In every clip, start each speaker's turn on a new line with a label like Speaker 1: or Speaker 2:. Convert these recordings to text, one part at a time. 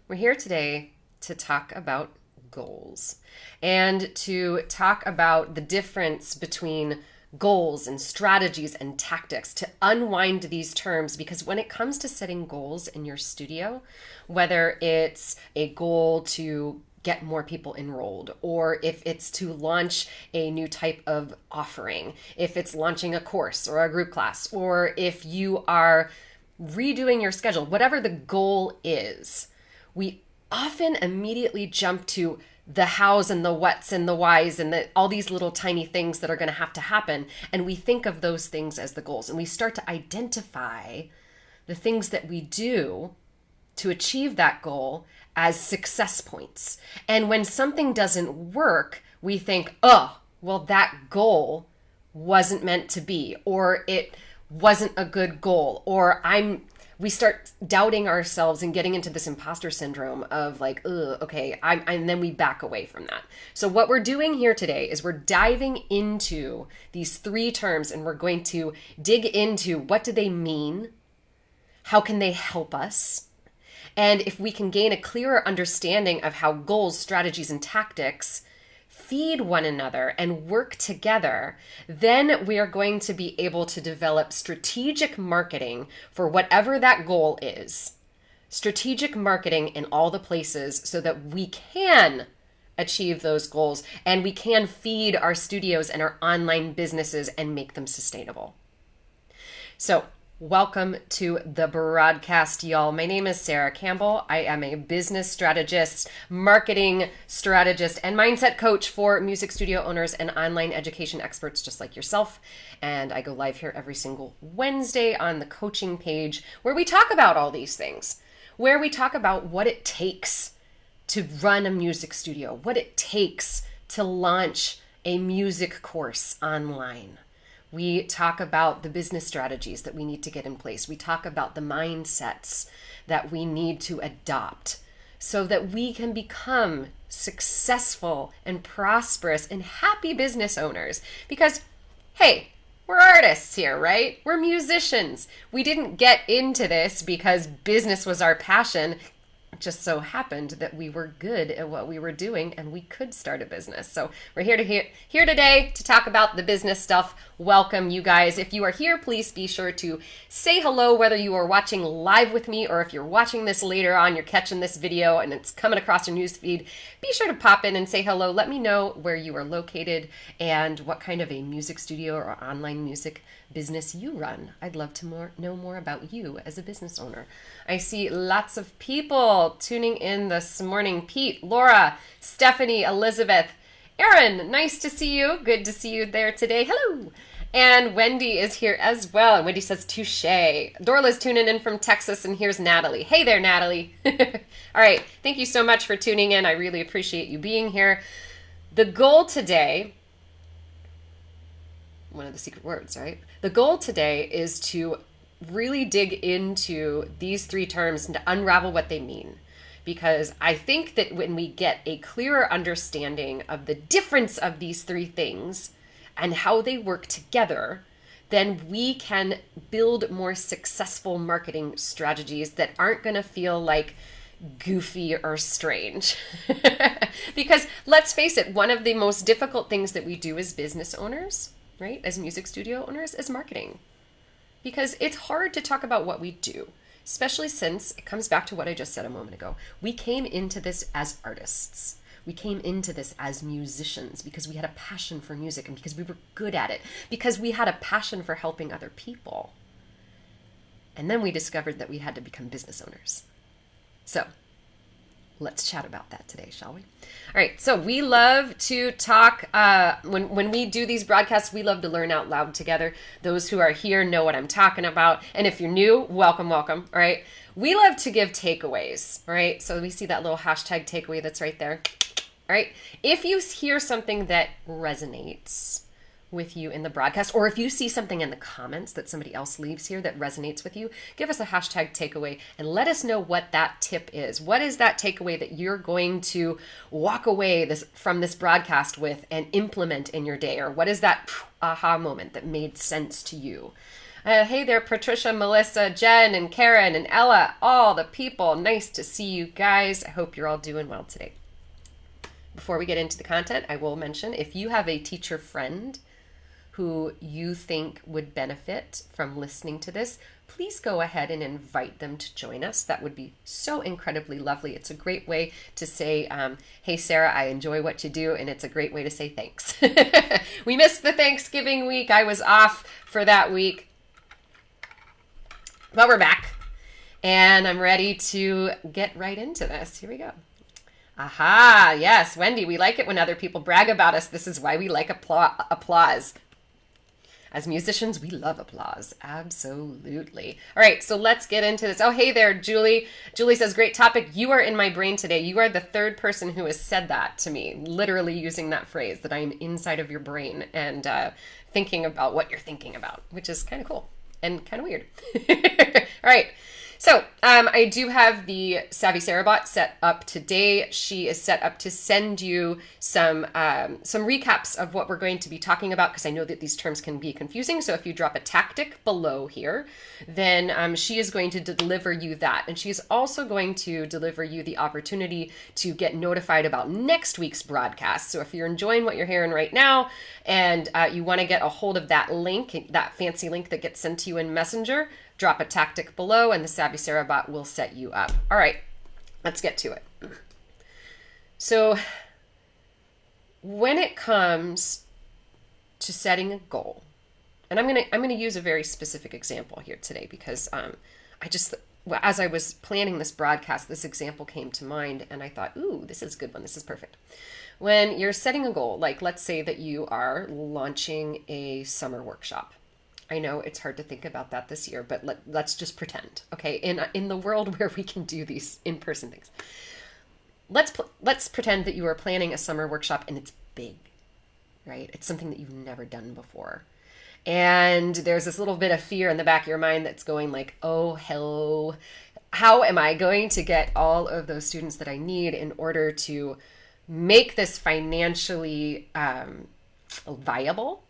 Speaker 1: We're here today to talk about goals and to talk about the difference between goals and strategies and tactics, to unwind these terms, because when it comes to setting goals in your studio, whether it's a goal to get more people enrolled, or if it's to launch a new type of offering, if it's launching a course or a group class, or if you are redoing your schedule, whatever the goal is, we often immediately jump to the hows and the whats and the whys and all these little tiny things that are going to happen. And we think of those things as the goals. And we start to identify the things that we do to achieve that goal as success points. And when something doesn't work, we think, oh, well, that goal wasn't meant to be, or it wasn't a good goal, or we start doubting ourselves and getting into this imposter syndrome of like, ugh, okay, and then we back away from that. So what we're doing here today is we're diving into these three terms, and we're going to dig into what do they mean, how can they help us, and if we can gain a clearer understanding of how goals, strategies, and tactics feed one another and work together, then we are going to be able to develop strategic marketing for whatever that goal is. Strategic marketing in all the places so that we can achieve those goals and we can feed our studios and our online businesses and make them sustainable. So, welcome to the broadcast, y'all. My name is Sara Campbell. I am a business strategist, marketing strategist, and mindset coach for music studio owners and online education experts just like yourself. And I go live here every single Wednesday on the coaching page where we talk about all these things, where we talk about what it takes to run a music studio, what it takes to launch a music course online. We talk about the business strategies that we need to get in place. We talk about the mindsets that we need to adopt so that we can become successful and prosperous and happy business owners. Because, hey, we're artists here, right? We're musicians. We didn't get into this because business was our passion. It just so happened that we were good at what we were doing and we could start a business. So we're here today to talk about the business stuff. Welcome, you guys. If you are here, please be sure to say hello, whether you are watching live with me or if you're watching this later on, you're catching this video and it's coming across your newsfeed. Be sure to pop in and say hello. Let me know where you are located and what kind of a music studio or online music business you run. I'd love to know more about you as a business owner. I see lots of people tuning in this morning. Pete, Laura, Stephanie, Elizabeth, Aaron, nice to see you. Good to see you there today. Hello. And Wendy is here as well. And Wendy says, touche. Dorla's tuning in from Texas, and here's Natalie. Hey there, Natalie. All right. Thank you so much for tuning in. I really appreciate you being here. The goal today, one of the secret words, right? The goal today is to really dig into these three terms and to unravel what they mean. Because I think that when we get a clearer understanding of the difference of these three things and how they work together, then we can build more successful marketing strategies that aren't going to feel like goofy or strange. Because let's face it, one of the most difficult things that we do as business owners, right, as music studio owners, is marketing. Because it's hard to talk about what we do, especially since it comes back to what I just said a moment ago. We came into this as artists. We came into this as musicians because we had a passion for music and because we were good at it, because we had a passion for helping other people. And then we discovered that we had to become business owners. So let's chat about that today, shall we? All right, so we love to talk, when we do these broadcasts, we love to learn out loud together. Those who are here know what I'm talking about. And if you're new, welcome, all right? We love to give takeaways, all right? So we see that little hashtag takeaway that's right there, all right? If you hear something that resonates with you in the broadcast, or if you see something in the comments that somebody else leaves here that resonates with you, give us a hashtag takeaway and let us know what that tip is. What is that takeaway that you're going to walk away from this broadcast with and implement in your day? Or what is that aha moment that made sense to you? Hey there, Patricia, Melissa, Jen, and Karen, and Ella, all the people. Nice to see you guys. I hope you're all doing well today. Before we get into the content, I will mention if you have a teacher friend who you think would benefit from listening to this, please go ahead and invite them to join us. That would be so incredibly lovely. It's a great way to say, hey, Sarah, I enjoy what you do, and it's a great way to say thanks. We missed the Thanksgiving week. I was off for that week, but we're back, and I'm ready to get right into this. Here we go. Aha, yes, Wendy, we like it when other people brag about us. This is why we like applause. As musicians, we love applause. Absolutely. All right, so let's get into this. Oh, hey there, Julie. Julie says, great topic. You are in my brain today. You are the third person who has said that to me, literally using that phrase, that I'm inside of your brain and thinking about what you're thinking about, which is kind of cool and kind of weird. All right. So I do have the Savvy Sarah bot set up today. She is set up to send you some recaps of what we're going to be talking about, because I know that these terms can be confusing. So if you drop a tactic below here, then she is going to deliver you that. And she's also going to deliver you the opportunity to get notified about next week's broadcast. So if you're enjoying what you're hearing right now and you want to get a hold of that link, that fancy link that gets sent to you in Messenger, drop a tactic below and the Savvy Sarah bot will set you up. All right, let's get to it. So when it comes to setting a goal, and I'm gonna use a very specific example here today because as I was planning this broadcast, this example came to mind and I thought, ooh, this is a good one. This is perfect. When you're setting a goal, like let's say that you are launching a summer workshop. I know it's hard to think about that this year, but let's just pretend, okay? In the world where we can do these in-person things, let's pretend that you are planning a summer workshop and it's big, right? It's something that you've never done before, and there's this little bit of fear in the back of your mind that's going like, oh, hello, how am I going to get all of those students that I need in order to make this financially viable?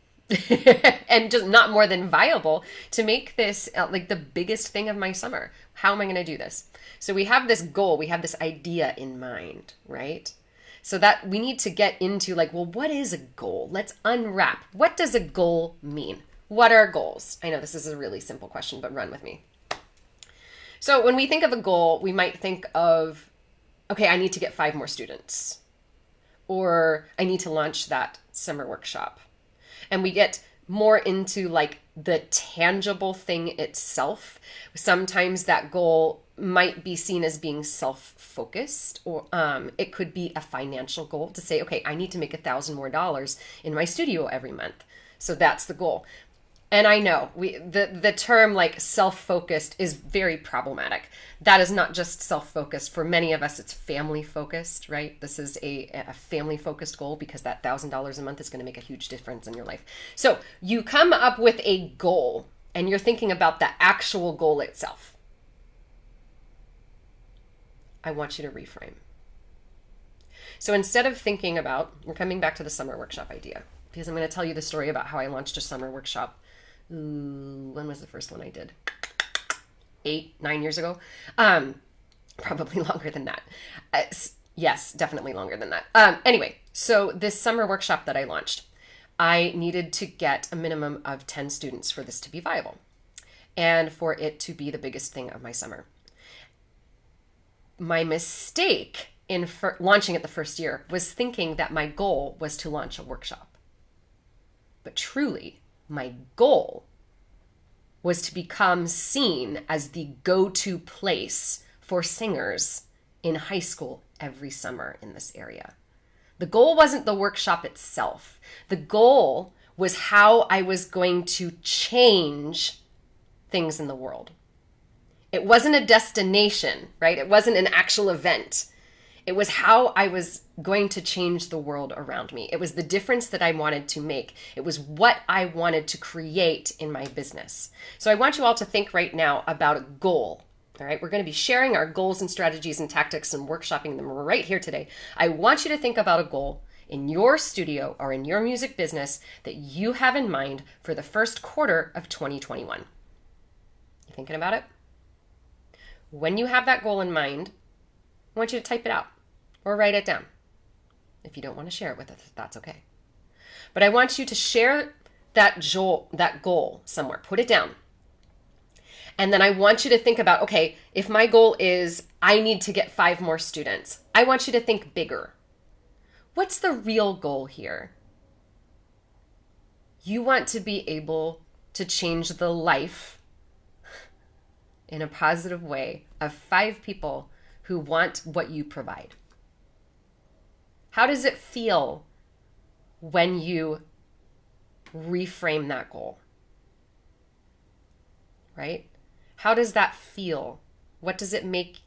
Speaker 1: And just not more than viable to make this like the biggest thing of my summer. How am I going to do this? So we have this goal, we have this idea in mind, right? So that we need to get into like, well, what is a goal? Let's unwrap. What does a goal mean? What are goals? I know this is a really simple question, but run with me. So when we think of a goal, we might think of, okay, I need to get 5 more students, or I need to launch that summer workshop. And we get more into like the tangible thing itself. Sometimes that goal might be seen as being self-focused, or it could be a financial goal to say, okay, I need to make $1,000 more in my studio every month. So that's the goal. And I know the term like self-focused is very problematic. That is not just self-focused. For many of us, it's family-focused, right? This is a family-focused goal because that $1,000 a month is going to make a huge difference in your life. So you come up with a goal and you're thinking about the actual goal itself. I want you to reframe. So instead of thinking about, we're coming back to the summer workshop idea, because I'm going to tell you the story about how I launched a summer workshop. When was the first one I did? 8-9 years ago. Probably longer than that. Yes, definitely longer than that. Anyway, so this summer workshop that I launched, I needed to get a minimum of 10 students for this to be viable and for it to be the biggest thing of my summer. My mistake in launching it the first year was thinking that my goal was to launch a workshop. But truly, my goal was to become seen as the go-to place for singers in high school every summer in this area. The goal wasn't the workshop itself. The goal was how I was going to change things in the world. It wasn't a destination, right? It wasn't an actual event. It was how I was going to change the world around me. It was the difference that I wanted to make. It was what I wanted to create in my business. So I want you all to think right now about a goal. All right, we're going to be sharing our goals and strategies and tactics and workshopping them right here today. I want you to think about a goal in your studio or in your music business that you have in mind for the first quarter of 2021. You thinking about it? When you have that goal in mind, I want you to type it out or write it down. If you don't want to share it with us, that's okay. But I want you to share that goal somewhere. Put it down. And then I want you to think about, okay, if my goal is I need to get 5 more students, I want you to think bigger. What's the real goal here? You want to be able to change the life in a positive way of 5 people who want what you provide. How does it feel when you reframe that goal? Right? How does that feel? What does it make?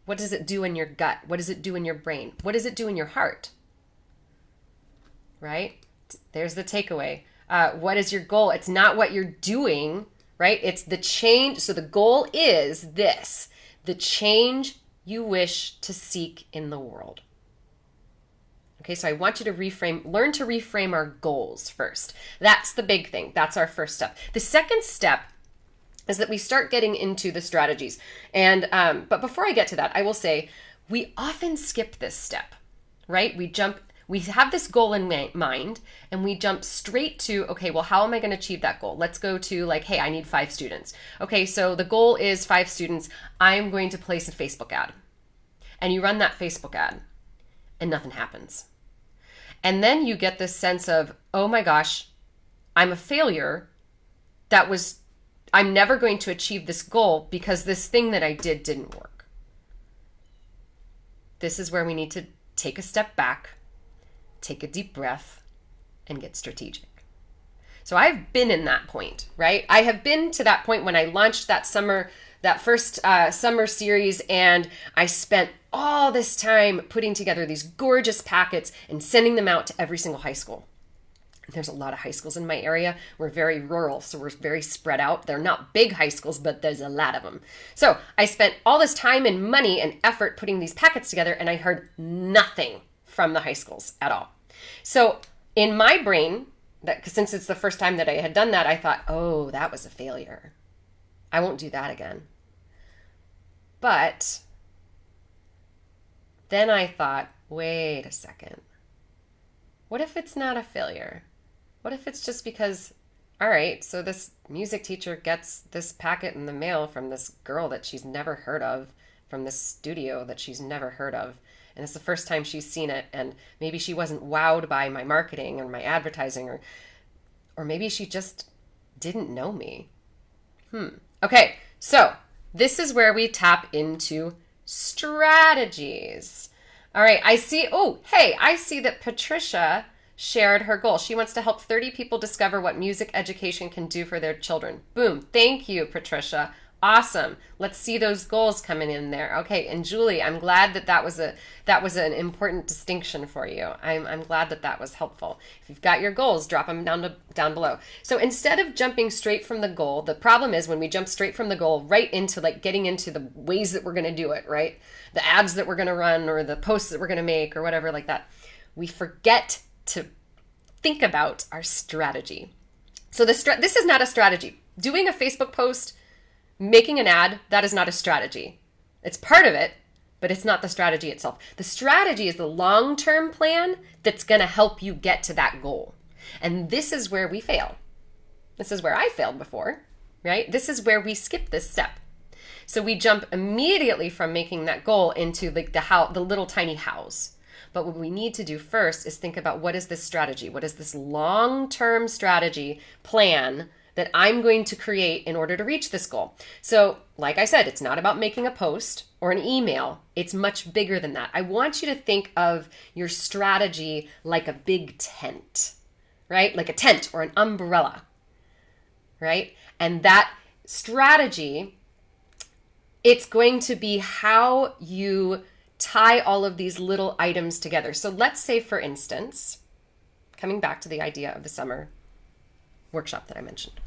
Speaker 1: What does it do in your gut? What does it do in your brain? What does it do in your heart? Right? There's the takeaway. What is your goal? It's not what you're doing, right? It's the change. So the goal is this, the change you wish to seek in the world. Okay, so I want you to learn to reframe our goals first. That's the big thing. That's our first step. The second step is that we start getting into the strategies. And but before I get to that, I will say we often skip this step, right? We have this goal in mind and we jump straight to, okay, well, how am I going to achieve that goal? Let's go to like, hey, I need 5 students. Okay, so the goal is 5 students. I'm going to place a Facebook ad. And you run that Facebook ad and nothing happens. And then you get this sense of, oh my gosh, I'm a failure. I'm never going to achieve this goal because this thing that I did didn't work. This is where we need to take a step back, take a deep breath, and get strategic. So I've been in that point, right? I have been to that point when I launched that first summer series, and I spent all this time putting together these gorgeous packets and sending them out to every single high school. There's a lot of high schools in my area. We're very rural, so we're very spread out. They're not big high schools, but there's a lot of them. So I spent all this time and money and effort putting these packets together, and I heard nothing from the high schools at all. So in my brain, since it's the first time that I had done that, I thought, oh, that was a failure. I won't do that again. But then I thought, wait a second. What if it's not a failure? What if it's just because, all right, so this music teacher gets this packet in the mail from this girl that she's never heard of, from this studio that she's never heard of, and it's the first time she's seen it, and maybe she wasn't wowed by my marketing or my advertising, or maybe she just didn't know me. Okay, so this is where we tap into strategies. All right, I see that Patricia shared her goal. She wants to help 30 people discover what music education can do for their children. Boom. Thank you, Patricia. Awesome. Let's see those goals coming in there. Okay, and Julie, I'm glad that was an important distinction for you. I'm glad that was helpful. If you've got your goals, drop them down below. So instead of jumping straight from the goal, the problem is when we jump straight from the goal right into like getting into the ways that we're going to do it, right? The ads that we're going to run or the posts that we're going to make or whatever like that. We forget to think about our strategy. So this is not a strategy. Doing a Facebook post, making an ad, that is not a strategy. It's part of it, but it's not the strategy itself. The strategy is the long-term plan that's going to help you get to that goal. And this is where we fail. This is where I failed before, right? This is where we skip this step. So we jump immediately from making that goal into like the little tiny hows. But what we need to do first is think about what is this strategy? What is this long-term strategy plan that I'm going to create in order to reach this goal? So, like I said, it's not about making a post or an email. It's much bigger than that. I want you to think of your strategy like a big tent, right? Like a tent or an umbrella, right? And that strategy, it's going to be how you tie all of these little items together. So let's say, for instance, coming back to the idea of the summer workshop that I mentioned.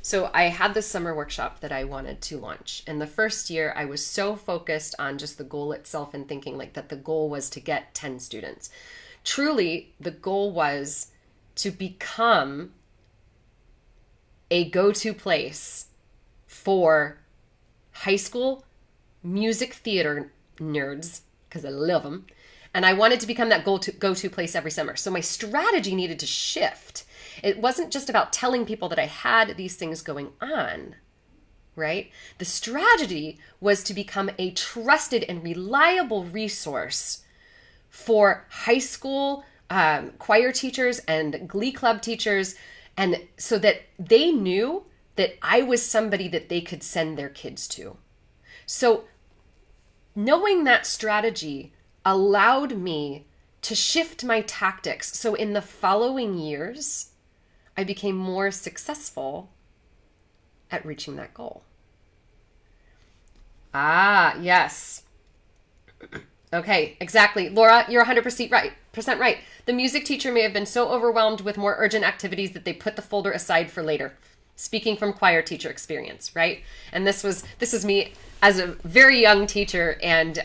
Speaker 1: So I had this summer workshop that I wanted to launch. And the first year I was so focused on just the goal itself and thinking like that the goal was to get 10 students. Truly, the goal was to become a go-to place for high school music theater nerds, because I love them. And I wanted to become that go-to place every summer. So my strategy needed to shift. It wasn't just about telling people that I had these things going on, right? The strategy was to become a trusted and reliable resource for high school choir teachers and glee club teachers, and so that they knew that I was somebody that they could send their kids to. So knowing that strategy allowed me to shift my tactics. So in the following years, I became more successful at reaching that goal. Ah, yes. Okay, exactly. Laura, you're 100% right. The music teacher may have been so overwhelmed with more urgent activities that they put the folder aside for later. Speaking from choir teacher experience, right? And this is me as a very young teacher and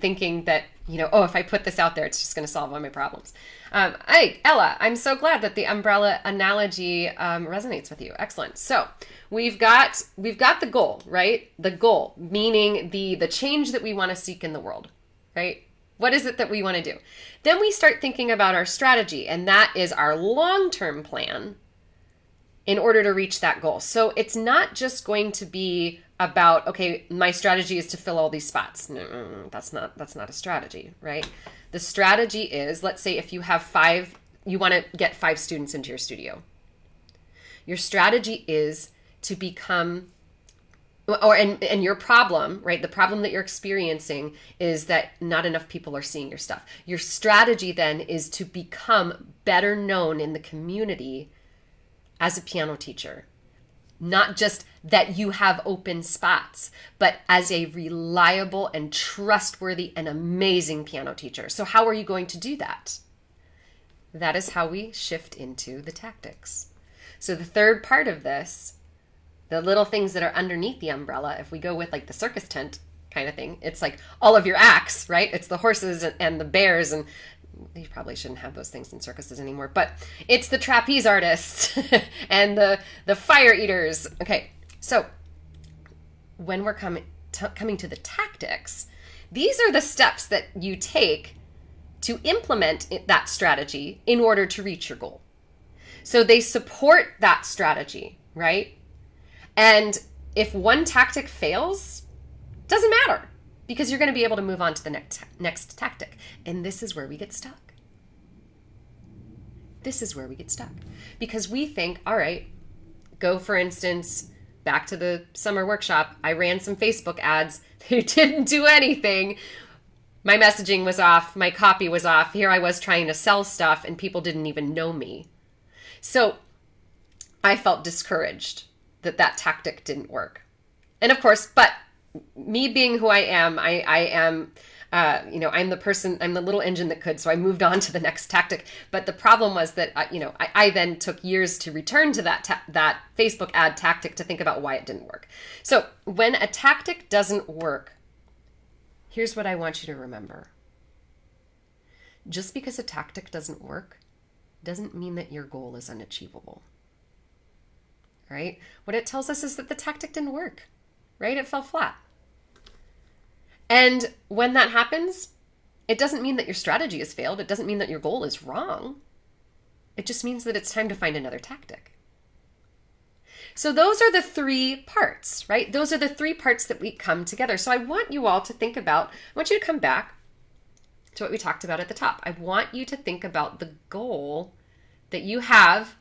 Speaker 1: thinking that, if I put this out there, it's just going to solve all my problems. Hey, Ella, I'm so glad that the umbrella analogy resonates with you. Excellent. So we've got the goal, right? The goal, meaning the change that we want to seek in the world, right? What is it that we want to do? Then we start thinking about our strategy, and that is our long-term plan in order to reach that goal. So it's not just going to be about, okay, my strategy is to fill all these spots. No, that's not a strategy, right? The strategy is, let's say if you have you want to get 5 students into your studio. Your strategy is to become, and your problem, right? The problem that you're experiencing is that not enough people are seeing your stuff. Your strategy then is to become better known in the community as a piano teacher. Not just that you have open spots, but as a reliable and trustworthy and amazing piano teacher. So how are you going to do that? That is how we shift into the tactics. So the third part of this, the little things that are underneath the umbrella, if we go with like the circus tent kind of thing, it's like all of your acts, right? It's the horses and the bears, and you probably shouldn't have those things in circuses anymore, but it's the trapeze artists and the fire eaters. Okay, so when we're coming to the tactics, these are the steps that you take to implement that strategy in order to reach your goal. So they support that strategy, right? And if one tactic fails, doesn't matter, because you're going to be able to move on to the next tactic. And this is where we get stuck. Because we think, all right, go for instance, back to the summer workshop. I ran some Facebook ads. They didn't do anything. My messaging was off. My copy was off. Here I was trying to sell stuff and people didn't even know me. So I felt discouraged that tactic didn't work. And of course, but me being who I am, I'm the person, I'm the little engine that could, so I moved on to the next tactic. But the problem was that, I then took years to return to that Facebook ad tactic to think about why it didn't work. So when a tactic doesn't work, here's what I want you to remember. Just because a tactic doesn't work doesn't mean that your goal is unachievable, right? What it tells us is that the tactic didn't work, right? It fell flat. And when that happens, it doesn't mean that your strategy has failed. It doesn't mean that your goal is wrong. It just means that it's time to find another tactic. So those are the 3 parts, right? Those are the 3 parts that we come together. So I want you all to think about, I want you to come back to what we talked about at the top. I want you to think about the goal that you have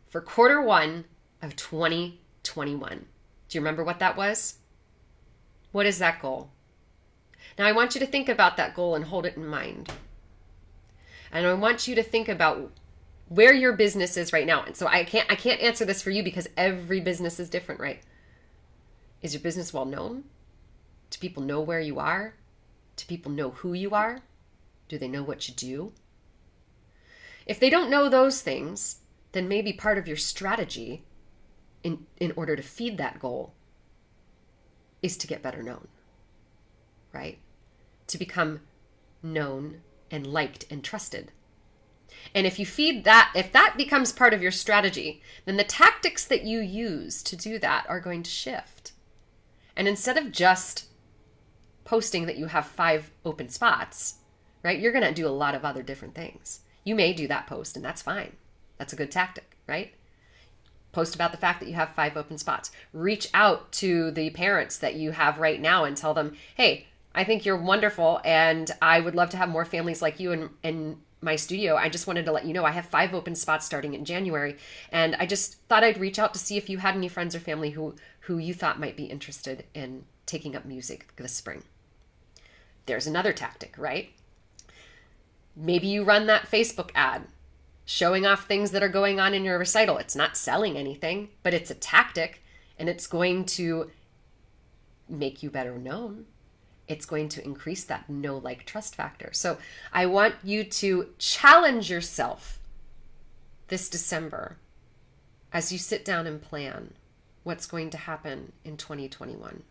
Speaker 1: for quarter 1 of 2021. Do you remember what that was? What is that goal? Now I want you to think about that goal and hold it in mind. And I want you to think about where your business is right now. And so I can't answer this for you because every business is different, right? Is your business well known? Do people know where you are? Do people know who you are? Do they know what you do? If they don't know those things, then maybe part of your strategy in order to feed that goal is to get better known, right? To become known and liked and trusted. And if you feed that, if that becomes part of your strategy, then the tactics that you use to do that are going to shift. And instead of just posting that you have 5 open spots, right, you're going to do a lot of other different things. You may do that post, and that's fine. That's a good tactic, right? Post about the fact that you have 5 open spots. Reach out to the parents that you have right now and tell them, hey, I think you're wonderful, and I would love to have more families like you in my studio. I just wanted to let you know I have 5 open spots starting in January, and I just thought I'd reach out to see if you had any friends or family who you thought might be interested in taking up music this spring. There's another tactic, right? Maybe you run that Facebook ad showing off things that are going on in your recital. It's not selling anything, but it's a tactic, and it's going to make you better known. It's going to increase that know, like, trust factor. So I want you to challenge yourself this December as you sit down and plan what's going to happen in 2021.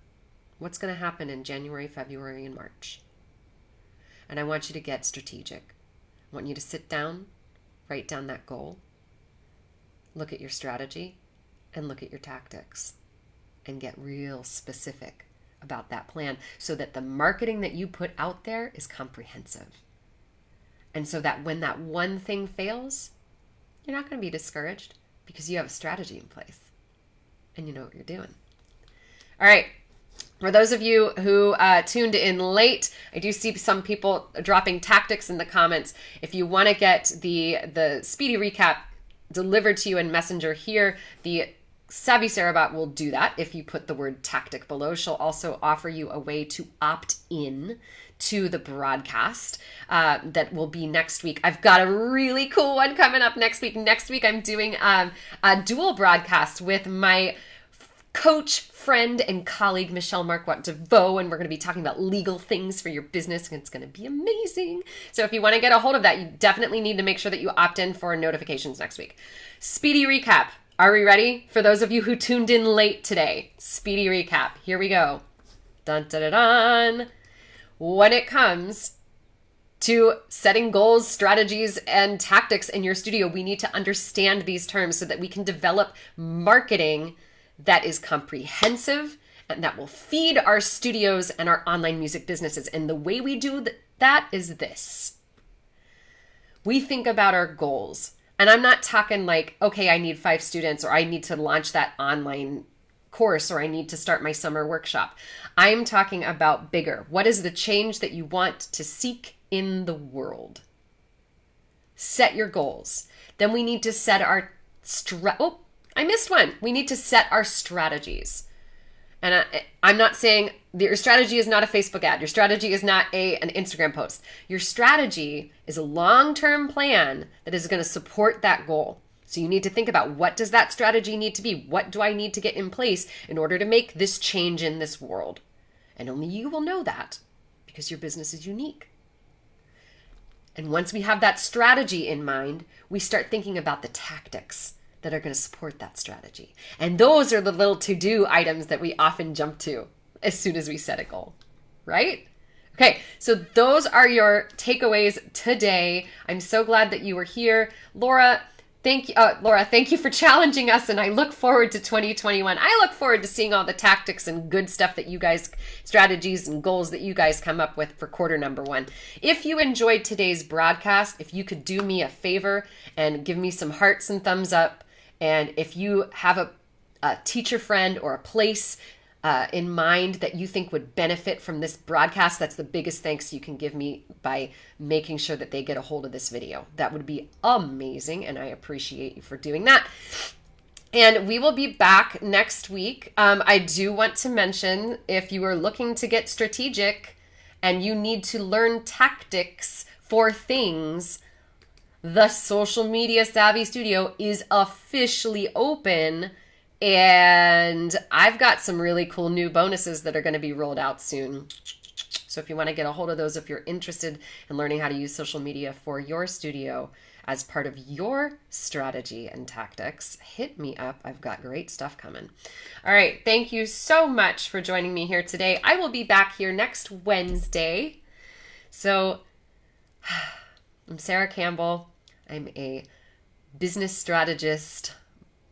Speaker 1: What's going to happen in January, February, and March. And I want you to get strategic. I want you to sit down, write down that goal, look at your strategy, and look at your tactics, and get real specific about that plan so that the marketing that you put out there is comprehensive. And so that when that one thing fails, you're not going to be discouraged because you have a strategy in place and you know what you're doing. All right. For those of you who tuned in late, I do see some people dropping tactics in the comments. If you want to get the speedy recap delivered to you in Messenger here, the Savvy Sara bot will do that if you put the word tactic below. She'll also offer you a way to opt in to the broadcast that will be next week. I've got a really cool one coming up next week. Next week, I'm doing a dual broadcast with my coach, friend, and colleague, Michelle Marquardt DeVoe, and we're going to be talking about legal things for your business, and it's going to be amazing. So if you want to get a hold of that, you definitely need to make sure that you opt in for notifications next week. Speedy recap. Are we ready? For those of you who tuned in late today, speedy recap. Here we go. Dun, dun, dun, dun. When it comes to setting goals, strategies, and tactics in your studio, we need to understand these terms so that we can develop marketing that is comprehensive and that will feed our studios and our online music businesses. And the way we do that is this. We think about our goals. And I'm not talking like, okay, I need 5 students, or I need to launch that online course, or I need to start my summer workshop. I'm talking about bigger. What is the change that you want to seek in the world? Set your goals. Then we need to set our I missed one. We need to set our strategies. And I'm not saying your strategy is not a Facebook ad. Your strategy is not an Instagram post. Your strategy is a long-term plan that is going to support that goal. So you need to think about, what does that strategy need to be? What do I need to get in place in order to make this change in this world? And only you will know that because your business is unique. And once we have that strategy in mind, we start thinking about the tactics that are going to support that strategy. And those are the little to-do items that we often jump to as soon as we set a goal, right? Okay, so those are your takeaways today. I'm so glad that you were here. Laura, thank you for challenging us, and I look forward to 2021. I look forward to seeing all the tactics and good stuff that you guys, strategies and goals that you guys come up with for quarter number 1. If you enjoyed today's broadcast, if you could do me a favor and give me some hearts and thumbs up, and if you have a teacher friend or a place in mind that you think would benefit from this broadcast, that's the biggest thanks you can give me, by making sure that they get a hold of this video. That would be amazing, and I appreciate you for doing that. And we will be back next week. I do want to mention, if you are looking to get strategic and you need to learn tactics for things, the Social Media Savvy Studio is officially open, and I've got some really cool new bonuses that are going to be rolled out soon. So if you want to get a hold of those, if you're interested in learning how to use social media for your studio as part of your strategy and tactics, hit me up. I've got great stuff coming. All right. Thank you so much for joining me here today. I will be back here next Wednesday. So I'm Sara Campbell. I'm a business strategist,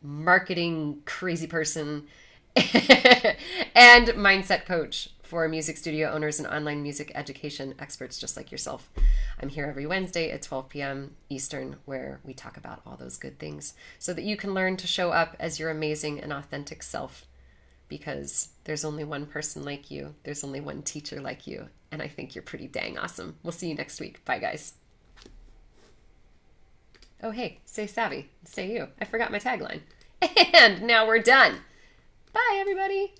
Speaker 1: marketing crazy person, and mindset coach for music studio owners and online music education experts just like yourself. I'm here every Wednesday at 12 p.m. Eastern, where we talk about all those good things so that you can learn to show up as your amazing and authentic self, because there's only one person like you. There's only one teacher like you. And I think you're pretty dang awesome. We'll see you next week. Bye, guys. Oh, hey, stay savvy. Stay you. I forgot my tagline. And now we're done. Bye, everybody.